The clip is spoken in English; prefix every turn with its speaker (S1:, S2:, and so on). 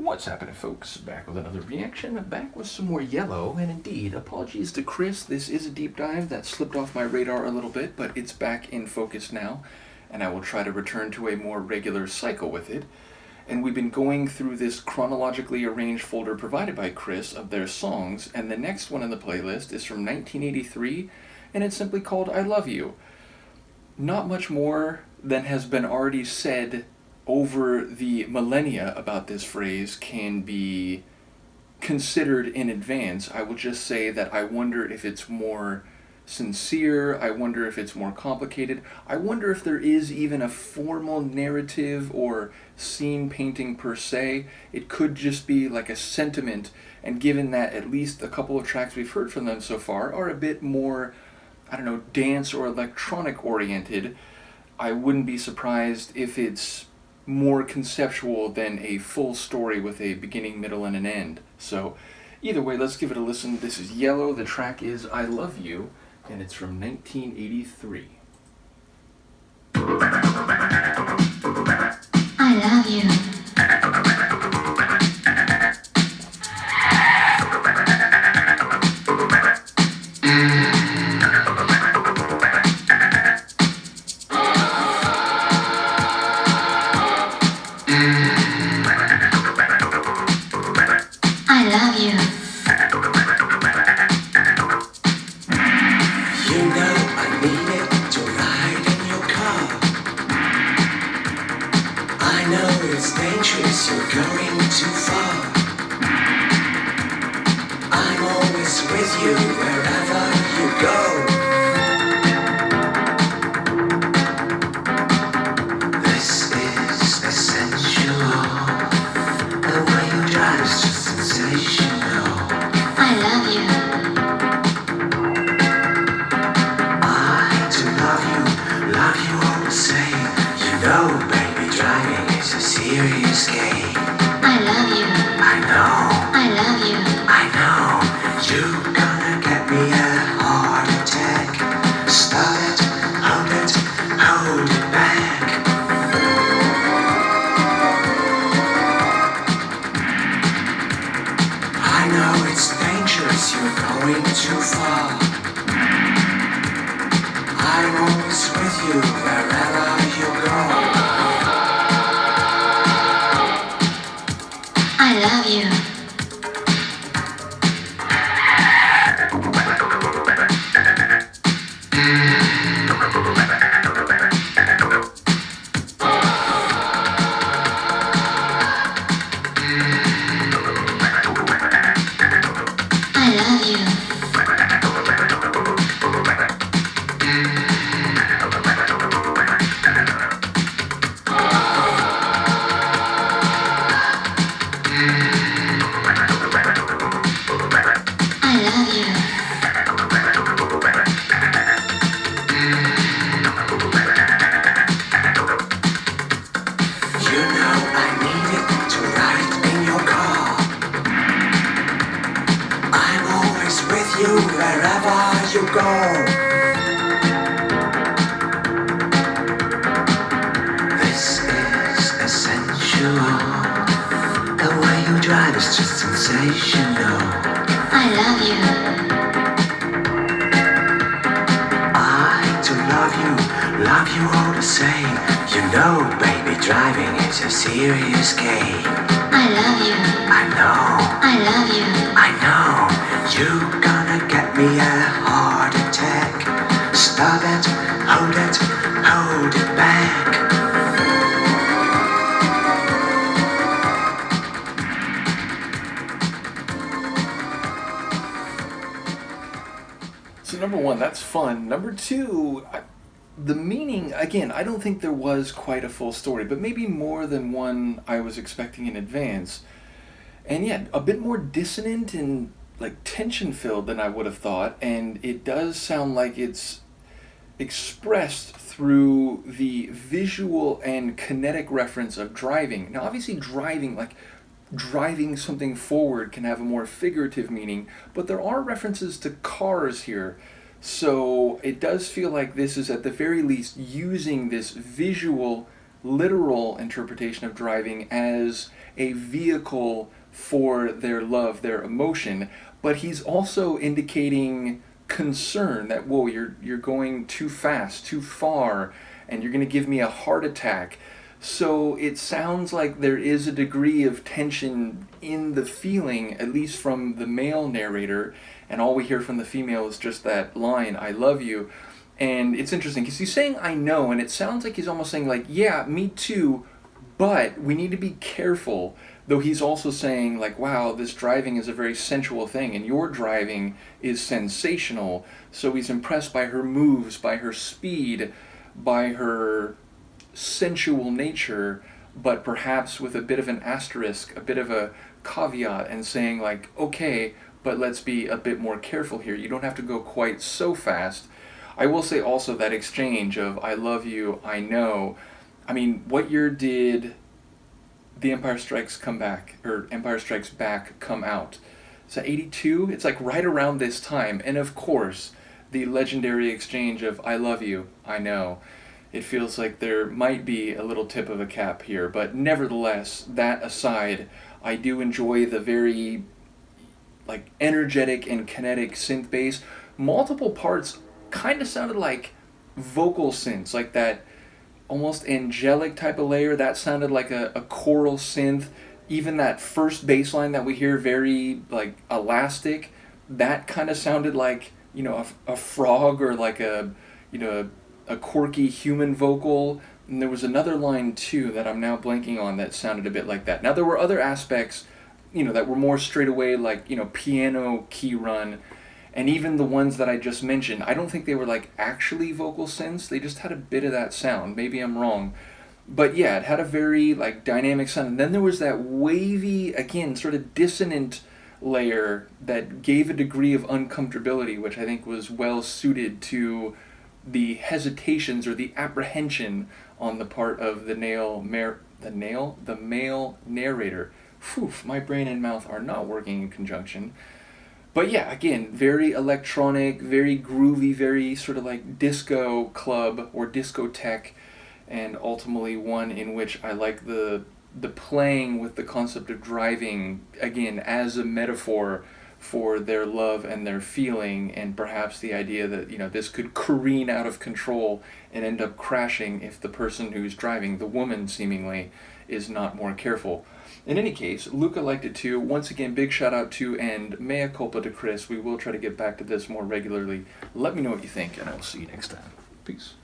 S1: What's happening, folks? Back with another reaction, back with some more Yello, and indeed, apologies to Chris, this is a deep dive that slipped off my radar a little bit, but it's back in focus now, and I will try to return to a more regular cycle with it. And we've been going through this chronologically arranged folder provided by Chris of their songs, and the next one in the playlist is from 1983, and it's simply called I Love You. Not much more than has been already said over the millennia about this phrase can be considered in advance. I will just say that I wonder if it's more sincere, I wonder if it's more complicated, I wonder if there is even a formal narrative or scene painting per se. It could just be like a sentiment, and given that at least a couple of tracks we've heard from them so far are a bit more, dance or electronic oriented, I wouldn't be surprised if it's more conceptual than a full story with a beginning, middle, and an end. So either way, let's give it a listen. This is Yello, the track is I Love You, and it's from 1983.
S2: I love you. I love you.
S3: You know I needed to ride in your car. I know it's dangerous, you're going too far. I'm always with you wherever you go. This is essential. The way you drive is just sensational.
S2: I love you.
S3: Love you all the same. You know, baby, driving is a serious game.
S2: I love you.
S3: I know,
S2: I love you.
S3: I know. You gonna get me a heart attack. Stop it, hold it back. I know it's dangerous, you're going too far. I'm always with you wherever you go.
S2: I love you. I love you. I love you.
S3: You know I needed to ride in your car. I'm always with you wherever you go. This is essential. The way you drive is just sensational.
S2: I love you.
S3: I to love you all the same. You know, baby, driving is a serious game.
S2: I love you.
S3: I know,
S2: I love you.
S3: I know. You gonna get me a heart attack. Stop it, hold it back.
S1: So number one, that's fun. Number two, the meaning, again, I don't think there was quite a full story, but maybe more than one I was expecting in advance. And yeah, a bit more dissonant and like tension-filled than I would have thought, and it does sound like it's expressed through the visual and kinetic reference of driving. Now obviously driving something forward can have a more figurative meaning, but there are references to cars here. So it does feel like this is at the very least using this visual, literal interpretation of driving as a vehicle for their love, their emotion, but he's also indicating concern that, whoa, you're going too fast, too far, and you're going to give me a heart attack. So it sounds like there is a degree of tension in the feeling, at least from the male narrator, and all we hear from the female is just that line, I love you. And it's interesting because he's saying I know, and it sounds like he's almost saying like, yeah, me too, but we need to be careful. Though he's also saying like, wow, this driving is a very sensual thing, and your driving is sensational. So he's impressed by her moves, by her speed, by her sensual nature, but perhaps with a bit of an asterisk, a bit of a caveat, and saying like, okay, but let's be a bit more careful here. You don't have to go quite so fast. I will say also that exchange of I love you, I know. I mean, what year did The Empire Strikes Back come out? Is that 82? It's like right around this time. And of course, the legendary exchange of I love you, I know. It feels like there might be a little tip of a cap here, but nevertheless, that aside, I do enjoy the very like energetic and kinetic synth bass. Multiple parts kind of sounded like vocal synths, like that almost angelic type of layer that sounded like a choral synth. Even that first bass line that we hear, very like elastic, that kind of sounded like, you know, a frog, or like a, you know, a quirky human vocal. And there was another line too that I'm now blanking on that sounded a bit like that. Now there were other aspects, you know, that were more straight away, like, you know, piano key run. And even the ones that I just mentioned, I don't think they were like actually vocal synths. They just had a bit of that sound. Maybe I'm wrong. But yeah, it had a very like dynamic sound. And then there was that wavy, again, sort of dissonant layer that gave a degree of uncomfortability, which I think was well suited to the hesitations or the apprehension on the part of the male narrator. Phew, my brain and mouth are not working in conjunction. But yeah, again, very electronic, very groovy, very sort of like disco club or discotheque, and ultimately one in which I like the playing with the concept of driving, again, as a metaphor for their love and their feeling, and perhaps the idea that, you know, this could careen out of control and end up crashing if the person who's driving, the woman seemingly, is not more careful. In any case, Luca liked it too. Once again, big shout out to and mea culpa to Chris. We will try to get back to this more regularly. Let me know what you think, and I will see you next time. Peace.